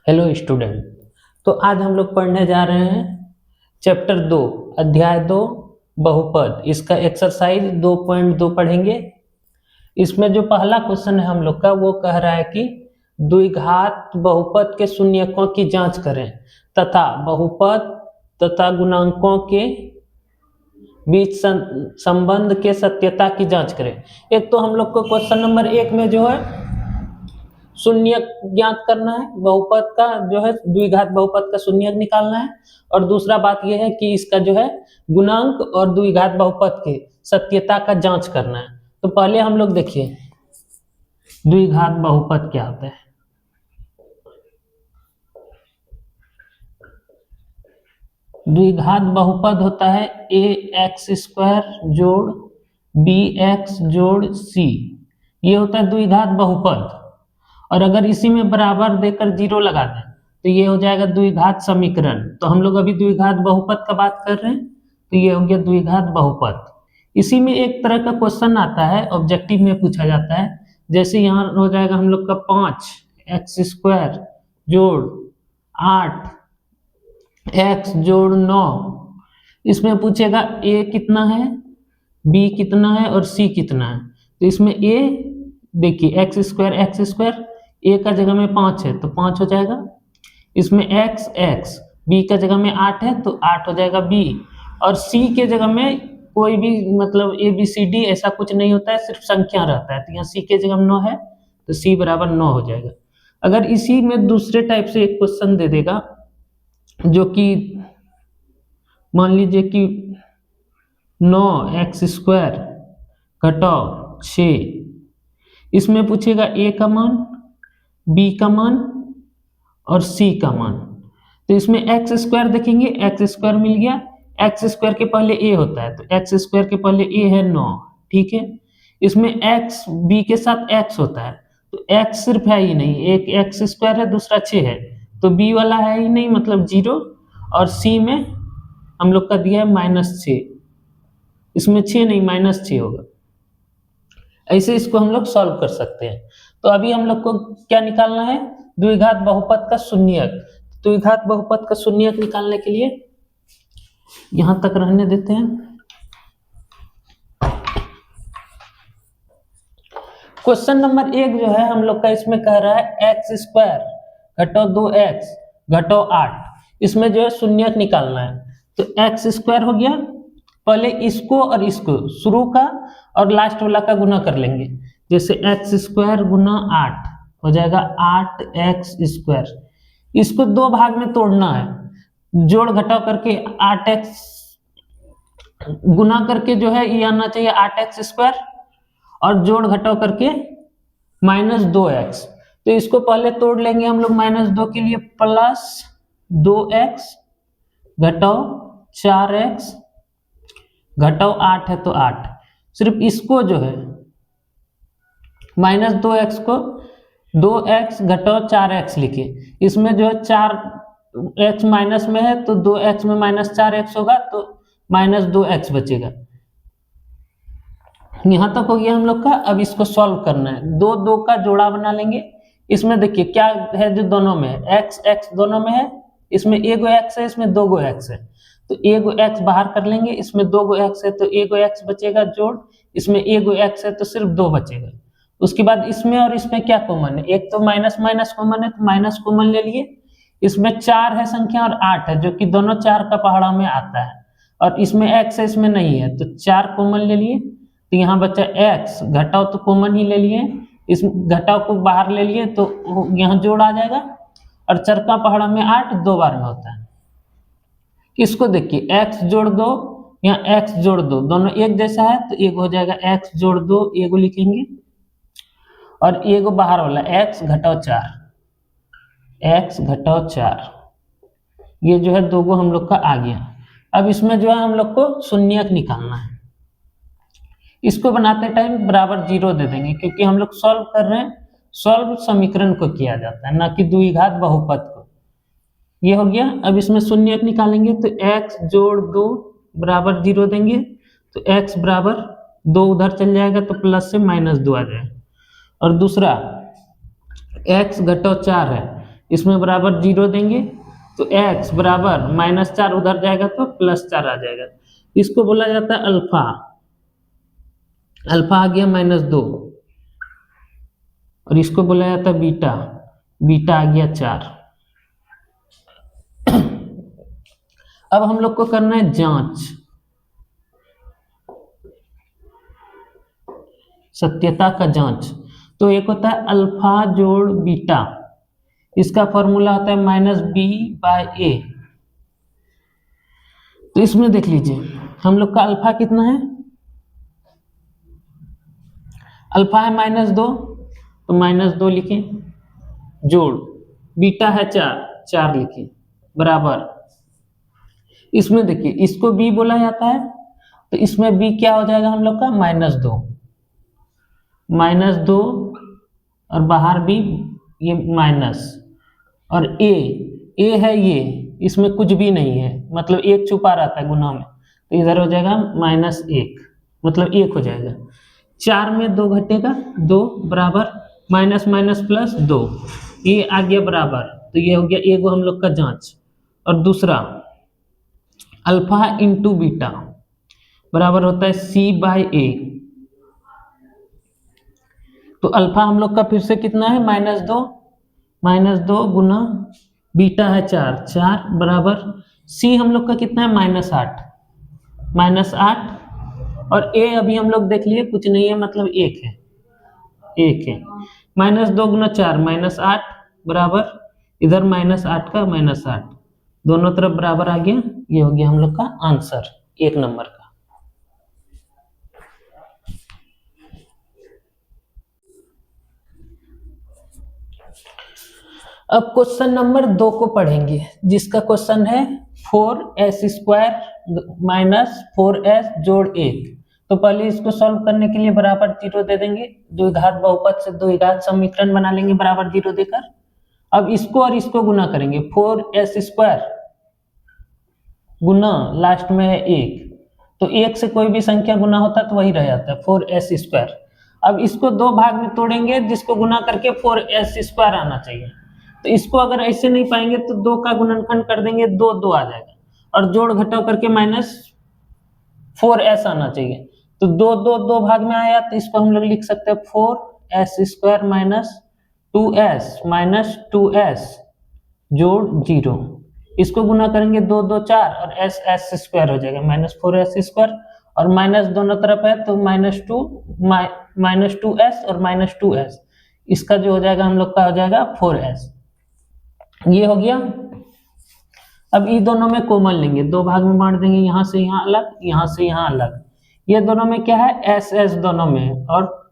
Hello student. तो आज हम लोग पढ़ने जा रहे हैं चैप्टर 2 अध्याय 2 बहुपद। इसका एक्सरसाइज 2.2 पढ़ेंगे। इसमें जो पहला क्वेश्चन है हम लोग का वो कह रहा है कि द्विघात बहुपद के शून्यकों की जांच करें तथा बहुपद तथा गुणांकों के बीच संबंध के सत्यता की जांच करें। एक तो हम लोग को क्वेश्चन नंबर 1 में जो है शून्यक ज्ञात करना है, बहुपद का जो है द्विघात बहुपद का शून्यक निकालना है, और दूसरा बात यह है कि इसका जो है गुणांक और द्विघात बहुपद के सत्यता का जांच करना है। तो पहले हम लोग देखिए द्विघात बहुपद क्या होता है। द्विघात बहुपद होता है ax² जोड़ bx जोड़ c। ये होता है द्विघात बहुपद। और अगर इसी में बराबर देकर 0 लगा दें तो ये हो जाएगा द्विघात समीकरण। तो हम लोग अभी द्विघात बहुपद का बात कर रहे हैं, तो ये हो गया द्विघात बहुपद। इसी में एक तरह का क्वेश्चन आता है, ऑब्जेक्टिव में पूछा जाता है। जैसे यहाँ हो जाएगा हम लोग का 5x² जोड़ 8x जोड़ 9। इसमें पूछेगा a कितना है, b कितना है और c कितना है। तो इसमें a देखिए x² a का जगह में 5 है तो 5 हो जाएगा। इसमें x b का जगह में 8 है तो 8 हो जाएगा b। और c के जगह में कोई भी मतलब a b c d ऐसा कुछ नहीं होता है, सिर्फ संख्या रहता है। तो यहाँ c के जगह में 9 है तो c बराबर 9 हो जाएगा। अगर इसी में दूसरे टाइप से एक क्वेश्चन दे देगा, जो कि मान लीजिए कि 9x² घटाओ 6, इसमें पूछेगा a का मान, b का मान और c का मान। तो इसमें x² देखेंगे, x² मिल गया। x² के पहले a होता है तो x² के पहले a है 9, ठीक है। इसमें x b के साथ x होता है तो x सिर्फ है ही नहीं, एक x² है दूसरा 6 है तो b वाला है ही नहीं, मतलब 0। और c में हम लोग का दिया है -6, इसमें 6 नहीं -6 होगा। ऐसे इसको हम लोग सॉल्व कर सकते हैं। तो अभी हम लोग को क्या निकालना है, द्विघात बहुपद का शून्यक। द्विघात बहुपद का शून्यक निकालने के लिए यहां तक रहने देते हैं। क्वेश्चन नंबर 1 जो है हम लोग का इसमें कह रहा है x² घटाओ 2x घटाओ 8। इसमें जो है शून्यक निकालना है। तो x² हो गया, पहले इसको और इसको शुरू का और लास्ट वाला का गुना कर लेंगे। जैसे x² गुना 8 हो जाएगा 8x²। इसको 2 भाग में तोड़ना है, जोड़ घटाव करके 8x गुना करके जो है ये आना चाहिए 8x² और जोड़ घटाव करके -2x। तो इसको पहले तोड़ लेंगे हम लोग -2 के लिए, +2x घटाओ 4x घटाओ 8 है तो 8। सिर्फ इसको जो है -2x को 2x घटाओ 4x लिखे। इसमें जो है 4x माइनस में है तो 2x में -4x होगा तो -2x बचेगा। यहां तक हो गया हम लोग का। अब इसको सॉल्व करना है, 2 का जोड़ा बना लेंगे। इसमें देखिए क्या है जो दोनों में है, x दोनों में है। इसमें एगो x है, इसमें 2 x है तो एगो x बाहर कर लेंगे। इसमें 2 x है तो एगो x बचेगा जोड़, इसमें एगो x है तो सिर्फ 2 बचेगा। उसके बाद इसमें और इसमें क्या कॉमन है, एक तो माइनस कॉमन है तो माइनस कॉमन ले लिए। इसमें 4 है संख्या और 8 है जो कि दोनों 4 का पहाड़ा में आता है, और इसमें x है इसमें नहीं है तो 4 कॉमन ले लिए। तो यहाँ बचा x, घटाओ तो कॉमन ही ले लिए, इस घटाओ को बाहर ले लिए तो यहाँ जोड़ आ जाएगा। और 4 का पहाड़ा में 8 2 बार में होता है। इसको देखिए x जोड़ 2 यहाँ x जोड़ 2 दोनों एक जैसा है तो एक हो जाएगा x जोड़ 2 एगो लिखेंगे, और एगो बाहर वाला x घटाओ 4, x घटाओ 4। ये जो है 2 हम लोग का आ गया। अब इसमें जो है हम लोग को शून्यक निकालना है। इसको बनाते टाइम बराबर 0 दे देंगे, क्योंकि हम लोग सॉल्व कर रहे हैं, सॉल्व समीकरण को किया जाता है ना कि द्विघात बहुपद को। ये हो गया। अब इसमें शून्यक निकालेंगे तो x जोड़ 2 बराबर 0 देंगे तो x बराबर 2 उधर चल जाएगा तो प्लस से -2 आ जाएगा। और दूसरा x घटाओ 4 है, इसमें बराबर 0 देंगे तो x बराबर -4 उधर जाएगा तो +4 आ जाएगा। इसको बोला जाता है अल्फा। अल्फा आ गया -2 और इसको बोला जाता है बीटा। बीटा आ गया 4। अब हम लोग को करना है जांच, सत्यता का जांच। तो एक होता है अल्फा जोड़ बीटा, इसका फॉर्मूला होता है -b/a। तो इसमें देख लीजिए हम लोग का अल्फा कितना है, अल्फा है -2 तो -2 लिखें, जोड़ बीटा है 4 लिखें, बराबर। इसमें देखिए इसको b बोला जाता है तो इसमें b क्या हो जाएगा हम लोग का -2 और बाहर भी ये माइनस, और a है ये, इसमें कुछ भी नहीं है, मतलब 1 छुपा रहता है गुना में, तो इधर हो जाएगा -1, मतलब 1 हो जाएगा। 4 में 2 घटेगा, 2 बराबर माइनस माइनस प्लस 2, ये आ गया बराबर। तो ये हो गया एक हम लोग का जांच। और दूसरा अल्फा इंटू बीटा बराबर होता है c/a। तो अल्फा हम लोग का फिर से कितना है -2 गुना बीटा है 4 बराबर c हम लोग का कितना है -8 और a अभी हम लोग देख लिए कुछ नहीं है, मतलब 1 है। -2 गुना 4 -8 बराबर इधर -8 का -8, दोनों तरफ बराबर आ गया। ये हो गया हम लोग का आंसर 1 नंबर का। अब क्वेश्चन नंबर 2 को पढ़ेंगे, जिसका क्वेश्चन है 4s² माइनस 4s जोड़ 1। तो पहले इसको सॉल्व करने के लिए बराबर 0 दे देंगे, द्विघात बहुपद से द्विघात समीकरण बना लेंगे बराबर 0 देकर। अब इसको और इसको गुना करेंगे, 4s² गुना लास्ट में है 1, तो 1 से कोई भी संख्या गुना होता तो वही रह जाता है 4s²। अब इसको 2 भाग में तोड़ेंगे, जिसको गुना करके 4s² आना चाहिए। तो इसको अगर ऐसे नहीं पाएंगे तो 2 का गुणनखंड कर देंगे, 2 आ जाएगा, और जोड़ घटाव करके -4s आना चाहिए। तो 2 भाग में आया तो इसको हम लोग लिख सकते हैं 4s² माइनस 2s जोड़ 0। इसको गुना करेंगे 2 2 4 और s² हो जाएगा -4s², और माइनस दोनों तरफ है तो -2s और -2s, इसका जो हो जाएगा हम लोग का हो जाएगा 4s। ये हो गया। अब ये दोनों में कॉमन लेंगे, 2 भाग में बांट देंगे, यहाँ से यहाँ अलग, यहाँ से यहाँ अलग। ये दोनों में क्या है s दोनों में, और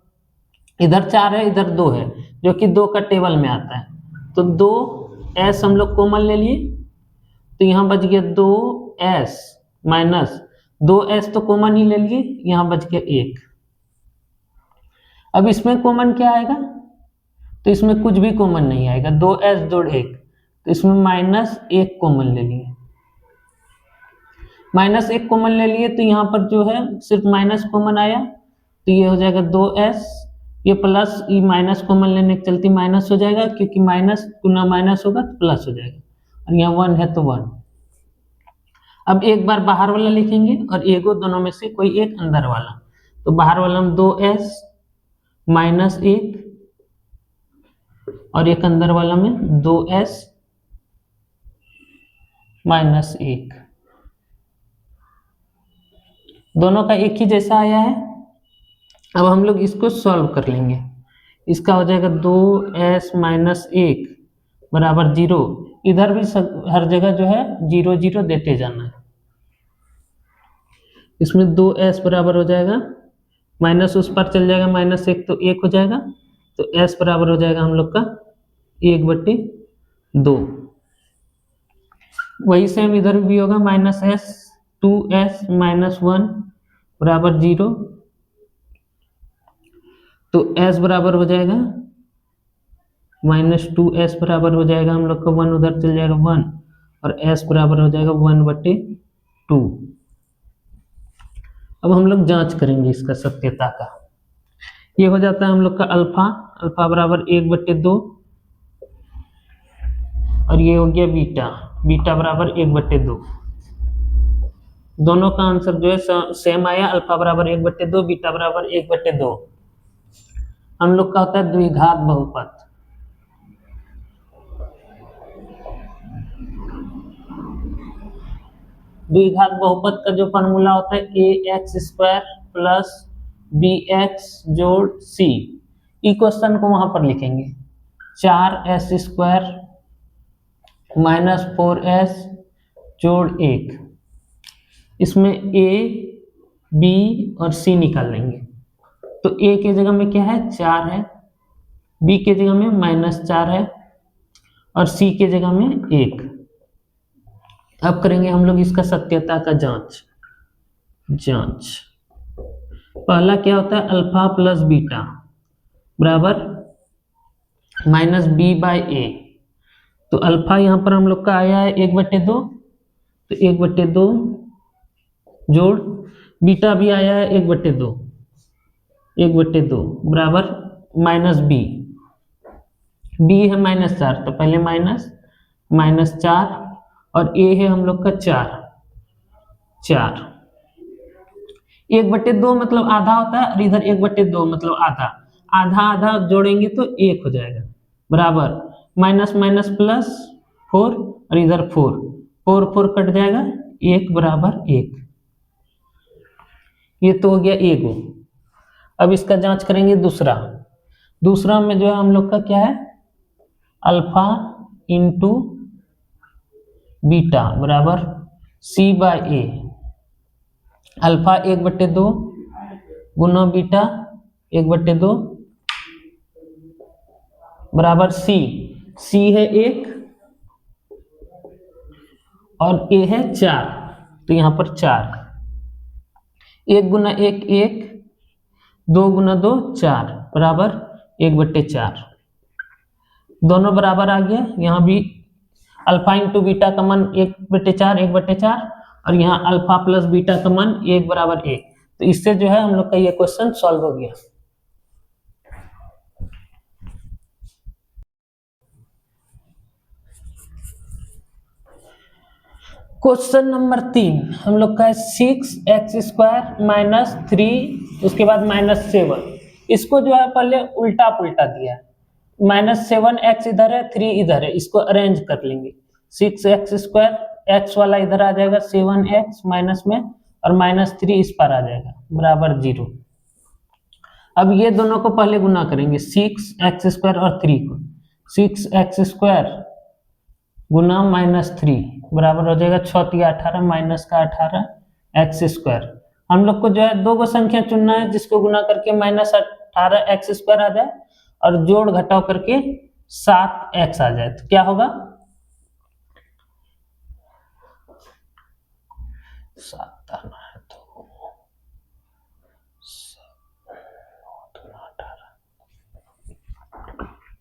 इधर 4 है इधर 2 है, जो कि 2 का टेबल में आता है। तो 2s हम लोग कॉमन ले लिए, तो यहाँ बच गया 2s माइनस 2s तो कॉमन ही ले लिए, यहाँ बच गया 1। अब इसमें कॉमन क्या आएगा, तो इसमें कुछ भी कॉमन नहीं आएगा, 2s जोड़ 1, तो इसमें -1 कॉमन ले लिए। -1 कॉमन ले लिए तो यहाँ पर जो है सिर्फ माइनस कॉमन आया, तो ये हो जाएगा 2s, ये प्लस ये माइनस कॉमन लेने के चलते माइनस हो जाएगा, क्योंकि माइनस गुना माइनस होगा तो प्लस हो जाएगा, और यहाँ 1 है तो 1। अब एक बार बाहर वाला लिखेंगे और एगो दोनों में से कोई एक अंदर वाला, तो बाहर वाला में 2s -1 और एक अंदर वाला में 2s -1, दोनों का एक ही जैसा आया है। अब हम लोग इसको सॉल्व कर लेंगे, इसका हो जाएगा 2s -1 बराबर 0, इधर भी हर जगह जो है 0 0 देते जाना है। इसमें 2s बराबर हो जाएगा, माइनस उस पर चल जाएगा, -1 तो 1 हो जाएगा, तो s बराबर हो जाएगा हम लोग का 1/2। वही सेम इधर भी होगा, -s 2s -1 बराबर 0, तो s बराबर हो जाएगा -2s बराबर हो जाएगा हम लोग का 1, उधर चल जाएगा 1, और s बराबर हो जाएगा 1/2। अब हम लोग जांच करेंगे इसका सत्यता का। ये हो जाता है हम लोग का अल्फा बराबर 1/2 और ये हो गया बीटा, बीटा बराबर 1/2। दोनों का आंसर जो है सेम आया, अल्फा बराबर 1/2, बीटा बराबर 1/2। हम लोग का होता है द्विघात बहुपद। द्विघात बहुपद का जो फॉर्मूला होता है ax² प्लस bx जोड़ c। इक्वेशन को वहां पर लिखेंगे 4s² माइनस 4s जोड़ 1। इसमें a b और c निकाल लेंगे। तो a के जगह में क्या है 4 है, b के जगह में -4 है और c के जगह में 1। अब करेंगे हम लोग इसका सत्यता का जांच। पहला क्या होता है अल्फा प्लस बीटा बराबर -b/a। तो अल्फा यहाँ पर हम लोग का आया है 1/2, तो 1/2 जोड़ बीटा भी आया है 1/2 बराबर -b। b है -4, तो पहले -4 और a है हम लोग का 4। 1/2 मतलब आधा होता है और इधर 1/2 मतलब आधा। आधा जोड़ेंगे तो 1 हो जाएगा बराबर -+ 4 और इधर 4 कट जाएगा, 1 बराबर 1। ये तो हो गया एगो। अब इसका जांच करेंगे दूसरा में जो है हम लोग का क्या है अल्फा इंटू बीटा बराबर c/a। अल्फा 1/2 गुना बीटा 1/2 बराबर c है 1 और a है 4, तो यहाँ पर 4। 1 गुना 1 1, 2 गुना 2 4 बराबर 1/4। दोनों बराबर आ गया। यहाँ भी अल्फा इंटू बीटा का मान 1/4 और यहाँ अल्फा प्लस बीटा का मान 1 बराबर 1। तो इससे जो है हम लोग का ये क्वेश्चन सॉल्व हो गया। क्वेश्चन नंबर 3 हम लोग का है 6x² माइनस 3 उसके बाद -7। इसको जो है पहले उल्टा पुल्टा दिया है, -7x इधर है 3 इधर है, इसको अरेंज कर लेंगे। 6x², x वाला इधर आ जाएगा 7x माइनस में और -3 इस पर आ जाएगा बराबर 0। अब ये दोनों को पहले गुना करेंगे 6x² और 3 को। 6x² गुना -3 बराबर हो जाएगा 6 × 18 माइनस का 18 x²। हम लोग को जो है दो गो संख्या चुनना है जिसको गुना करके -18 x² आ जाए और जोड़ घटाव करके 7x आ जाए। तो क्या होगा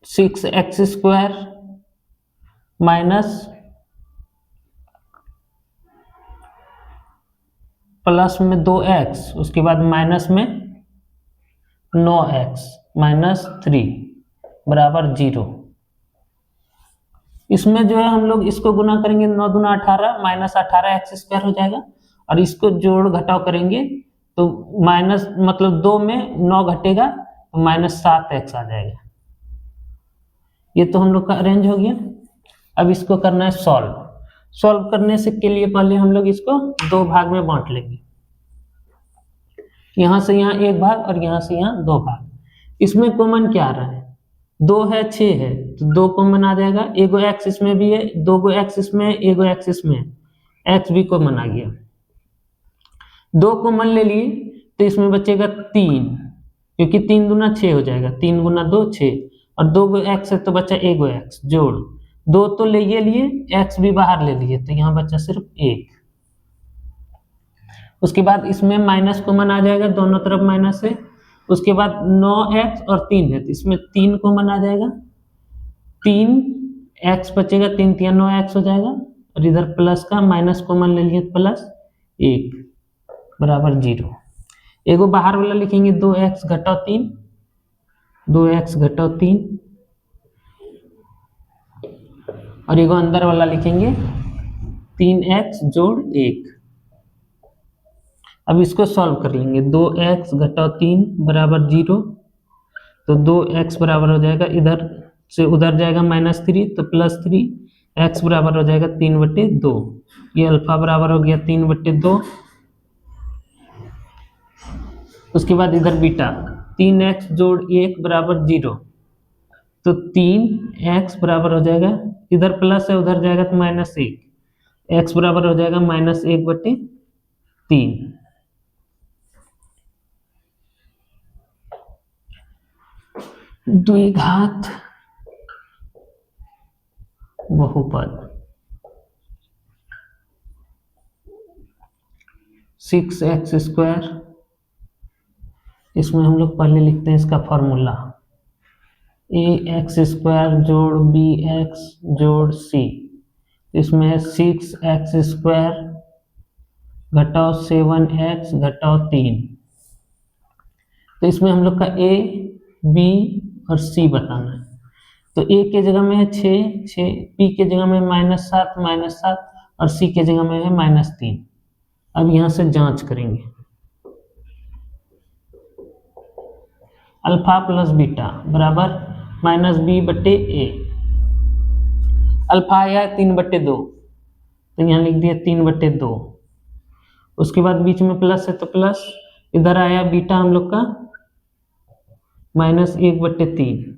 6x² माइनस प्लस में 2x उसके बाद माइनस में 9x माइनस 3 बराबर 0। इसमें जो है हम लोग इसको गुना करेंगे 9 दूना 18 -18x² हो जाएगा और इसको जोड़ घटाव करेंगे तो माइनस मतलब 2 में 9 घटेगा तो -7x आ जाएगा। ये तो हम लोग का अरेंज हो गया। अब इसको करना है सॉल्व करने से के लिए पहले हम लोग इसको दो भाग में बांट लेंगे। यहां से यहाँ 1 भाग और यहां से यहाँ 2 भाग। इसमें कॉमन क्या आ रहा है 2 है 6 है तो 2 कॉमन आ जाएगा। एगो x इसमें भी है, 2 गो x इसमें है, एगो x इसमें है, x भी कॉमन आ गया। 2 कॉमन ले लिए तो इसमें बचेगा 3 क्योंकि 3 दूना 6 हो जाएगा, 3 गुना 2 6 और 2 गो x है तो बचा एगो x जोड़ 2 तो ले लिए x भी बाहर ले लिए तो यहाँ बचा सिर्फ 1। उसके बाद इसमें माइनस कॉमन आ जाएगा, दोनों तरफ माइनस है। उसके बाद 9x और 3 है तो इसमें 3 कॉमन आ जाएगा, 3x बचेगा, 3 × 9x हो जाएगा और इधर प्लस का माइनस कॉमन ले लिए प्लस 1 बराबर 0। एगो बाहर वाला लिखेंगे 2x घटाव 3, 2x घटाव 3 और एगो अंदर वाला लिखेंगे 3x जोड़ 1। अब इसको सॉल्व कर लेंगे। 2x घटाओ 3 बराबर 0, तो 2x बराबर हो जाएगा, इधर से उधर जाएगा -3 तो +3, x बराबर हो जाएगा 3/2। ये अल्फा बराबर हो गया 3/2। उसके बाद इधर बीटा 3x जोड़ 1 बराबर 0, तो 3x बराबर हो जाएगा, इधर प्लस है उधर जाएगा तो -1, x बराबर हो जाएगा -1/3। द्विघात बहुपद 6x², इसमें हम लोग पहले लिखते हैं इसका फॉर्मूला, ax² जोड़ bx जोड़ c, इसमें है 6x² घटाओ 7x घटाओ 3। तो इसमें हम लोग का a, b और c बताना है। तो a के जगह में है 6, b के जगह में -7 और c के जगह में है -3। अब यहाँ से जांच करेंगे, अल्फा प्लस बीटा बराबर -b/a। अल्फा आया है 3/2, तो यहाँ लिख दिया 3/2। उसके बाद बीच में प्लस है तो प्लस, इधर आया बीटा हम लोग का -1/3,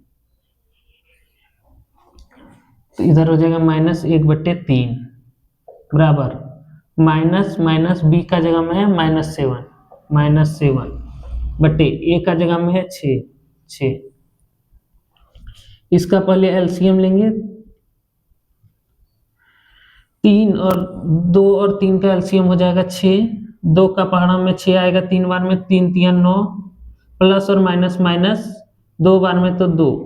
तो इधर हो जाएगा -1/3 बराबर माइनस b का जगह में है -7 बटे a का जगह में है 6। इसका पहले एलसीएम लेंगे, 3 और 2 और 3 का एलसीएम हो जाएगा 6, 2 का पहाड़ा में 6 आएगा 3 बार में, 3 3 9, प्लस और माइनस माइनस 2 बार में तो 2,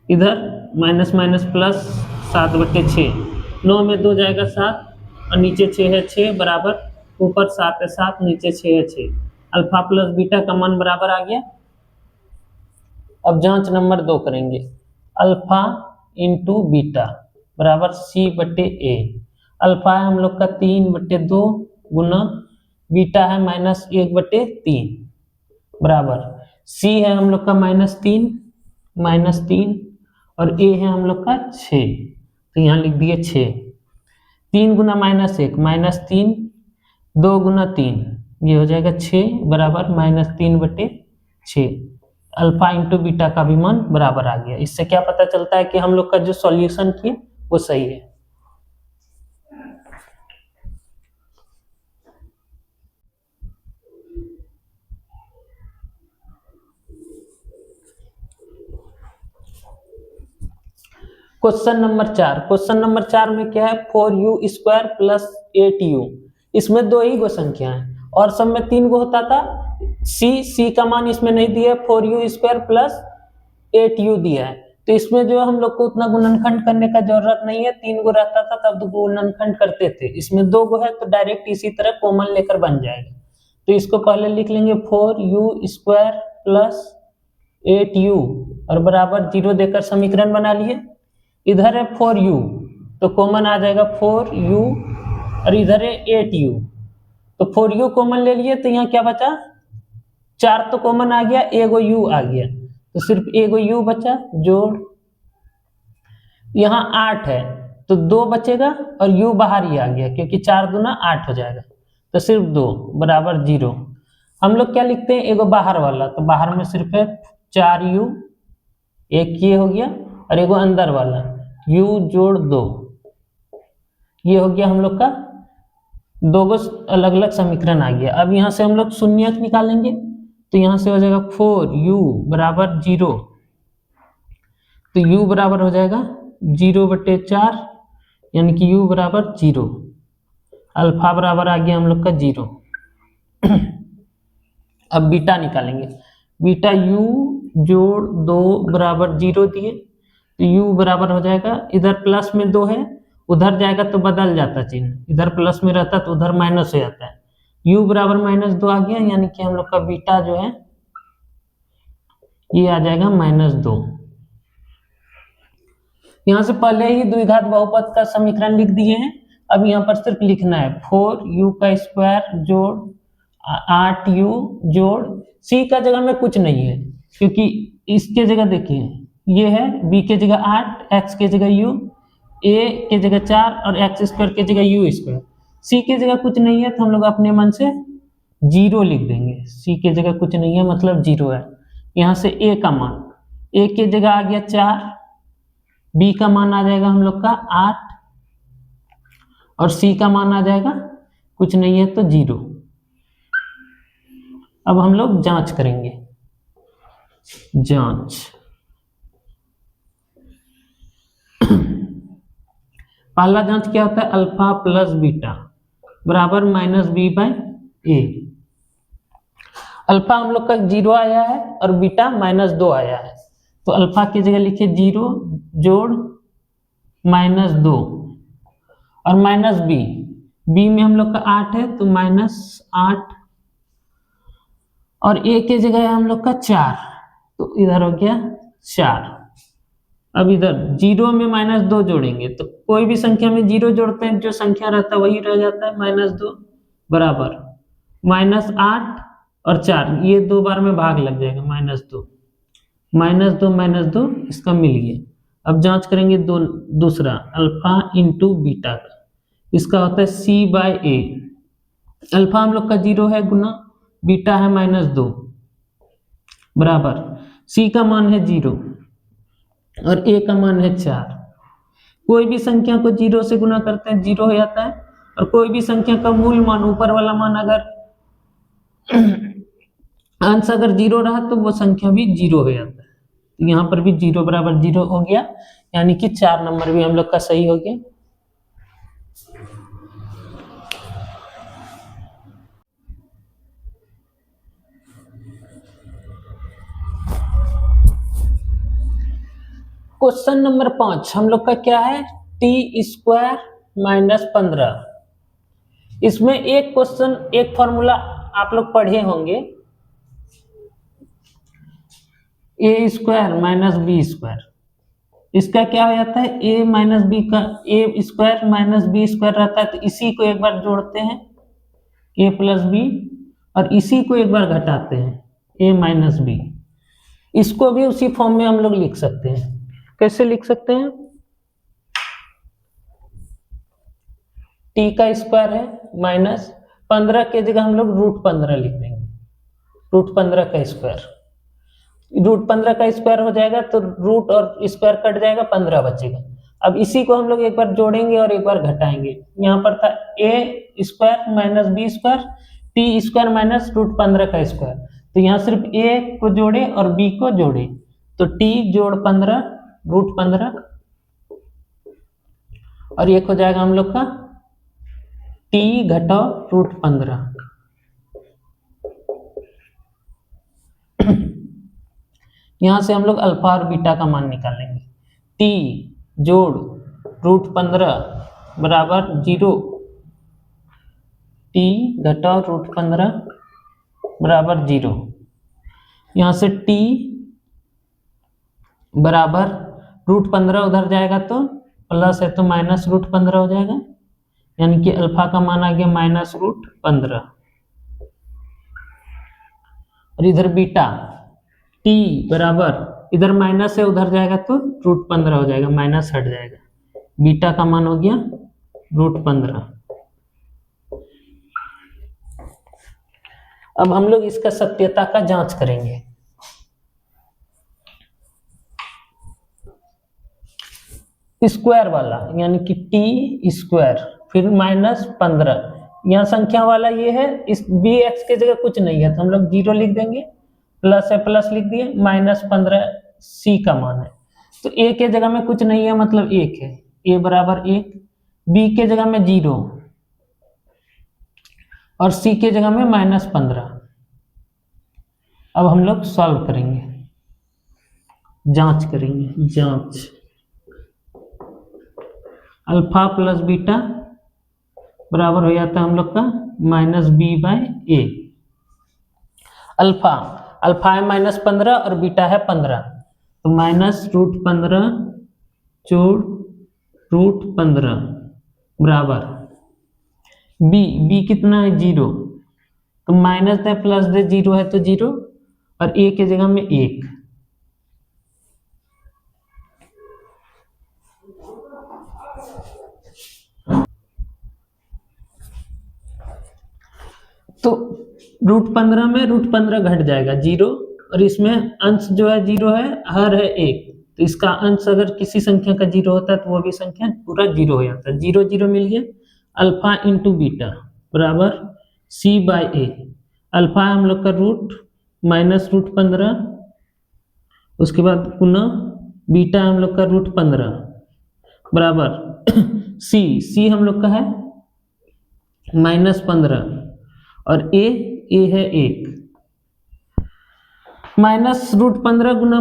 इधर माइनस माइनस प्लस 7/6, 9 में 2 जाएगा 7 और नीचे 6 है 6 बराबर, ऊपर 7 है 7 नीचे 6 है 6। अल्फा प्लस बीटा का मान बराबर आ गया। अब जांच नंबर 2 करेंगे, अल्फा इंटू बीटा बराबर c/a। अल्फा है हम लोग का 3/2 गुना बीटा है -1/3 बराबर c है हम लोग का -3 और a है हम लोग का 6, तो यहाँ लिख दिए 6। 3 गुना -1 -3, 2 गुना 3 ये हो जाएगा 6 बराबर -3/6। अल्फा इंटू बीटा का भी मान बराबर आ गया। इससे क्या पता चलता है कि हम लोग का जो सॉल्यूशन किए वो सही है। क्वेश्चन नंबर 4 में क्या है, 4u² प्लस 8u। इसमें 2 ही गो संख्या है और सब में 3 गो होता था। c का मान इसमें नहीं दिया, 4u² प्लस 8u दिया है, तो इसमें जो हम लोग को उतना गुणनखंड करने का जरूरत नहीं है। 3 गो रहता था तब गुणनखंड करते थे, इसमें 2 गो है तो डायरेक्ट इसी तरह कॉमन लेकर बन जाएगा। तो इसको पहले लिख लेंगे 4u² प्लस 8u और बराबर 0 देकर समीकरण बना लिए। इधर है 4u तो कॉमन आ जाएगा 4u और इधर है 8u, तो 4u कॉमन ले लिए तो यहाँ क्या बचा, 4 तो कॉमन आ गया, एगो u आ गया, तो सिर्फ एगो u बचा, जोड़ यहाँ 8 है तो 2 बचेगा और u बाहर ही आ गया क्योंकि 4 दूना 8 हो जाएगा, तो सिर्फ 2 बराबर 0। हम लोग क्या लिखते हैं, एगो बाहर वाला, तो बाहर में सिर्फ है 4u, एक ये हो गया और एगो अंदर वाला u जोड़ 2, ये हो गया हम लोग का 2 गो अलग अलग समीकरण आ गया। अब यहाँ से हम लोग शून्यक निकालेंगे तो यहाँ से हो जाएगा 4u बराबर 0, तो u बराबर हो जाएगा 0/4 यानी कि u बराबर 0। अल्फा बराबर आ गया हम लोग का 0। अब बीटा निकालेंगे, बीटा u जोड़ 2 बराबर 0 दिए, तो u बराबर हो जाएगा, इधर प्लस में 2 है उधर जाएगा तो बदल जाता चिन्ह, इधर प्लस में रहता तो उधर माइनस हो जाता है, u बराबर -2 आ गया, यानी कि हम लोग का बीटा जो है ये आ जाएगा -2। यहाँ से पहले ही द्विघात बहुपद का समीकरण लिख दिए हैं। अब यहाँ पर सिर्फ लिखना है 4u का स्क्वायर जोड़ 8u जोड़ c का जगह में कुछ नहीं है, क्योंकि इसके जगह देखिए ये है, b के जगह 8, x के जगह u, a के जगह 4 और x स्क्वायर के जगह u स्क्वायर। c के जगह कुछ नहीं है तो हम लोग अपने मन से 0 लिख देंगे। c के जगह कुछ नहीं है मतलब 0 है। यहाँ से a का मान, a के जगह आ गया 4, b का मान आ जाएगा हम लोग का 8 और c का मान आ जाएगा कुछ नहीं है तो 0। अब हम लोग जांच करेंगे। जांच पहला जांच क्या होता है, अल्फा प्लस बीटा बराबर minus B by A. Alpha हम लोग का 0 आया है और बीटा -2 आया है, तो अल्फा की जगह लिखिए 0 जोड़ -2 और माइनस बी, बी में हम लोग का 8 है तो -8 और ए के जगह है हम लोग का 4, तो इधर हो गया 4। अब इधर 0 में -2 जोड़ेंगे तो कोई भी संख्या में 0 जोड़ते हैं जो संख्या रहता है वही रह जाता है, -2 बराबर -8 और 4, ये 2 बार में भाग लग जाएगा, -2 इसका मिल गया। अब जांच करेंगे दूसरा अल्फा इंटू बीटा का, इसका होता है c बाई ए। अल्फा हम लोग का 0 है गुना बीटा है -2 बराबर c का मान है 0 और a का मान है 4। कोई भी संख्या को 0 से गुना करते हैं 0 हो जाता है, और कोई भी संख्या का मूल मान, ऊपर वाला मान अगर अंश अगर 0 रहा तो वो संख्या भी 0 हो जाता है। तो यहाँ पर भी 0 बराबर 0 हो गया, यानी कि 4 नंबर भी हम लोग का सही हो गया। क्वेश्चन नंबर 5 हम लोग का क्या है, टी स्क्वायर -15। इसमें एक क्वेश्चन, एक फॉर्मूला आप लोग पढ़े होंगे, ए स्क्वायर माइनस बी स्क्वायर। इसका क्या हो जाता है, ए माइनस बी का ए स्क्वायर माइनस बी स्क्वायर रहता है, तो इसी को एक बार जोड़ते हैं ए प्लस बी और इसी को एक बार घटाते हैं ए माइनस बी। इसको भी उसी फॉर्म में हम लोग लिख सकते हैं। कैसे लिख सकते हैं, टी का स्क्वायर है -15 के जगह हम लोग √15 लिख देंगे, √15 का स्क्वायर। √15 का स्क्वायर हो जाएगा तो रूट और स्क्वायर कट जाएगा, 15 बचेगा। अब इसी को हम लोग एक बार जोड़ेंगे और एक बार घटाएंगे। यहाँ पर था A square minus B square, T square minus √15 का स्क्वायर, तो यहाँ सिर्फ ए को जोड़े और बी को जोड़े, तो टी जोड़ 15 √15 और एक हो जाएगा हम लोग का टी घटाओ √15। यहां से हम लोग अल्फा और बीटा का मान निकालेंगे। टी जोड़ √15 बराबर 0, टी घटाओ √15 बराबर 0। यहां से टी बराबर √15 उधर जाएगा तो प्लस है तो माइनस √15 हो जाएगा, यानी कि अल्फा का मान आ गया -√15। और इधर बीटा टी बराबर, इधर माइनस है उधर जाएगा तो √15 हो जाएगा, माइनस हट जाएगा, बीटा का मान हो गया √15। अब हम लोग इसका सत्यता का जांच करेंगे। स्क्वायर वाला यानी कि टी स्क्वायर फिर -15, यहाँ संख्या वाला ये है, इस बी एक्स के जगह कुछ नहीं है तो हम लोग 0 लिख देंगे, प्लस है प्लस लिख दिए, -15 सी का मान है, तो ए के जगह में कुछ नहीं है मतलब 1 है, ए बराबर 1, बी के जगह में 0 और सी के जगह में -15। अब हम लोग सॉल्व करेंगे, जांच करेंगे। जांच अल्फा प्लस बीटा बराबर हो जाता है हम लोग का -b/a। अल्फा है -15 और बीटा है 15, तो -√15 जोड़ √15 बराबर बी कितना है 0, तो माइनस दे प्लस दे, 0 है तो 0 और ए के जगह में 1। तो √15 में √15 घट जाएगा 0 और इसमें अंश जो है 0 है, हर है 1, तो इसका अंश अगर किसी संख्या का 0 होता है तो वो भी संख्या पूरा 0 हो जाता है। 0 0 मिल गया, अल्फा इंटू बीटा बराबर C/A। अल्फा हम लोग का रूट माइनस √15, उसके बाद पुनः बीटा हम लोग का √15 बराबर सी हम लोग का है -15 और ए है 1। -√15 गुना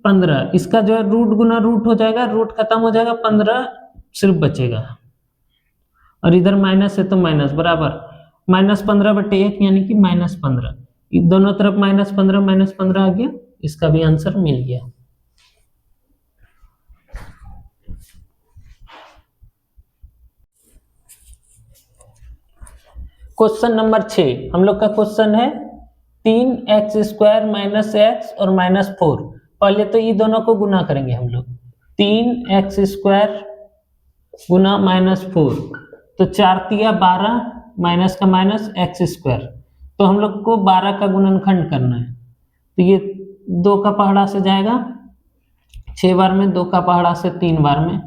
15, इसका जो है रूट गुना रूट हो जाएगा, रूट खत्म हो जाएगा, 15 सिर्फ बचेगा और इधर माइनस है तो माइनस बराबर -15/1 यानी कि -15। दोनों तरफ -15 आ गया, इसका भी आंसर मिल गया। क्वेश्चन नंबर 6 हम लोग का क्वेश्चन है 3x² - x और -4। पहले तो ये दोनों को गुना करेंगे हम लोग, 3x² गुना -4, तो 4 तिया 12 माइनस का माइनस x², तो हम लोग को 12 का गुणनखंड करना है, तो ये 2 का पहाड़ा से जाएगा 6 बार में, 2 का पहाड़ा से 3 बार में,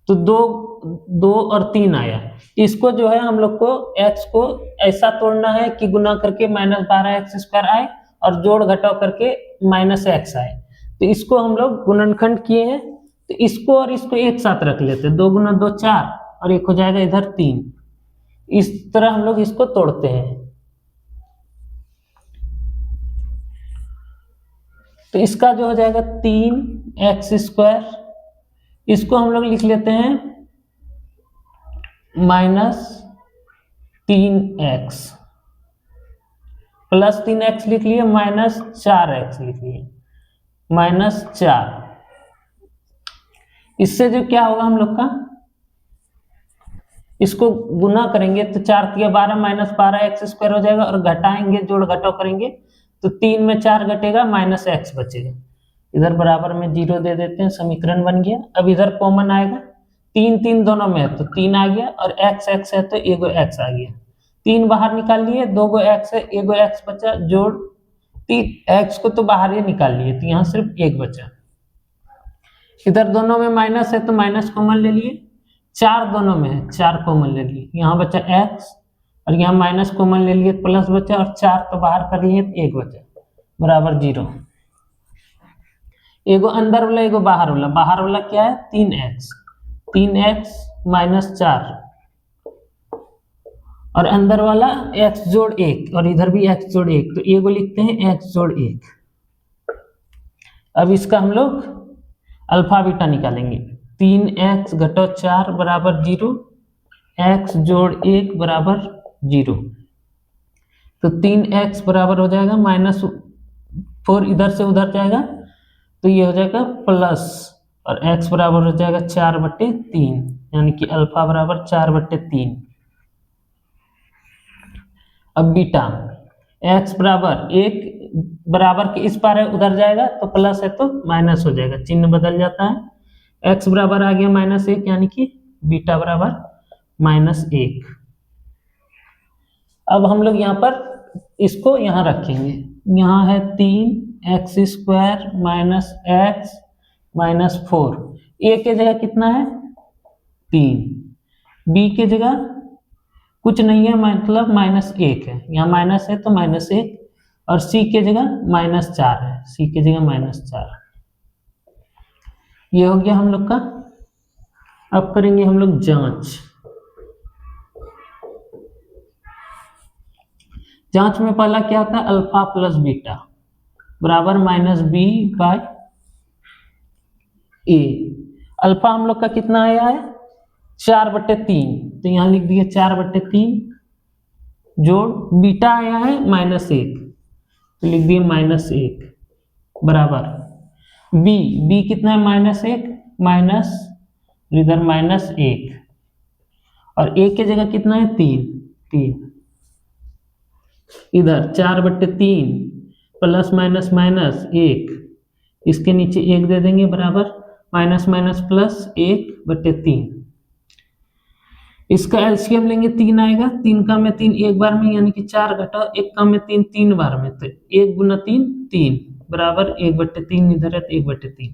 तो 2 और 3 आया। इसको जो है हम लोग को x को ऐसा तोड़ना है कि गुना करके -12x² आए और जोड़ घटाव करके -x आए। तो इसको हम लोग गुणनखंड किए हैं, तो इसको और इसको एक साथ रख लेते हैं, 2 गुना 2 4 और एक हो जाएगा इधर 3। इस तरह हम लोग इसको तोड़ते हैं। तो इसका जो हो जाएगा 3x², इसको हम लोग लिख लेते हैं -3x, प्लस 3x लिख लिए, -4x लिख लिए, -4। इससे जो क्या होगा हम लोग का, इसको गुना करेंगे तो 4 तिया 12 -12x² हो जाएगा और घटाएंगे, जोड़ घटाव करेंगे तो 3 में 4 घटेगा, -x बचेगा। इधर बराबर में 0 दे देते हैं, समीकरण बन गया। अब इधर कॉमन आएगा, 3 दोनों में है तो 3 आ गया और x है तो एगो x आ गया। 3 बाहर निकाल लिए, 2 गो x है, एगो x बचा, जोड़ 3x को तो बाहर ही निकाल लिए तो यहाँ सिर्फ 1 बचा। इधर दोनों में माइनस है तो माइनस कॉमन ले लिए, 4 दोनों में है 4 कॉमन ले लिए, यहाँ बचा x और यहाँ माइनस कॉमन ले लिए प्लस बचा और 4 तो बाहर कर लिए तो 1 बचा बराबर 0। एगो अंदर वाला एगो बाहर वाला क्या है 3x -4 और अंदर वाला x जोड़ 1 और इधर भी x जोड़ 1, तो एगो लिखते हैं x जोड़ 1। अब इसका हम लोग अल्फा बीटा निकालेंगे, 3x घटाव 4 बराबर 0, x जोड़ 1 बराबर 0, तो 3x बराबर हो जाएगा -4, इधर से उधर जाएगा तो ये हो जाएगा प्लस और x बराबर हो जाएगा 4/3, यानी कि अल्फा बराबर 4/3। अब बीटा x बराबर 1 बराबर के इस पार है उधर जाएगा तो प्लस है तो माइनस हो जाएगा, चिन्ह बदल जाता है। x बराबर आ गया -1 यानी कि बीटा बराबर -1। अब हम लोग यहाँ पर इसको यहाँ रखेंगे, यहाँ है 3x² -x -4, a के जगह कितना है 3, b के जगह कुछ नहीं है मतलब -1 है, यहाँ माइनस है तो -1 और c के जगह -4 है, c के जगह -4। ये हो गया हम लोग का। अब करेंगे हम लोग जांच में पहला क्या होता है अल्फा प्लस बीटा बराबर -b/a। अल्फा हम लोग का कितना आया है 4/3, तो यहाँ लिख दिए 4/3 जोड़ बीटा आया है -1 तो लिख दिए -1 बराबर b कितना है -1 इधर -1 और 1 की जगह कितना है 3, इधर 4/3 प्लस माइनस माइनस 1, इसके नीचे 1 दे देंगे बराबर माइनस माइनस प्लस 1/3। इसका एलसीएम लेंगे 3 आएगा, 3 का में 3 एक बार में यानी कि 4 घटाओ 1 का में 3 3 बार में, तो 1 गुना 3 3 बराबर 1/3, इधर है तो 1/3।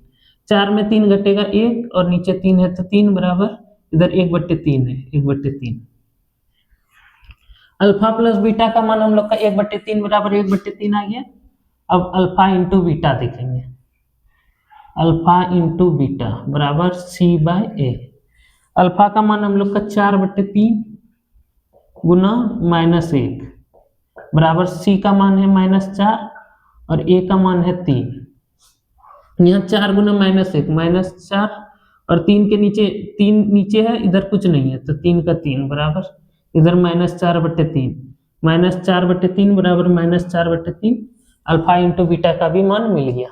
4 में 3 घटेगा 1 और नीचे 3 है तो 3 बराबर इधर 1/3 है 1/3। अल्फा प्लस बीटा का मान हम लोग का 1/3 बराबर 1/3 आ गया। अब अल्फा इंटू बीटा देखेंगे, अल्फा इंटू बीटा बराबर C/A। अल्फा का मान हम लोग का 4/3 गुना -1 बराबर C का मान है -4 और A का मान है 3। यहाँ 4 गुना -1 -4 और 3 के नीचे 3 नीचे है, इधर कुछ नहीं है तो 3 का 3 बराबर इधर -4/3, -4/3 बराबर -4/3। अल्फा इंटू बीटा का भी मान मिल गया।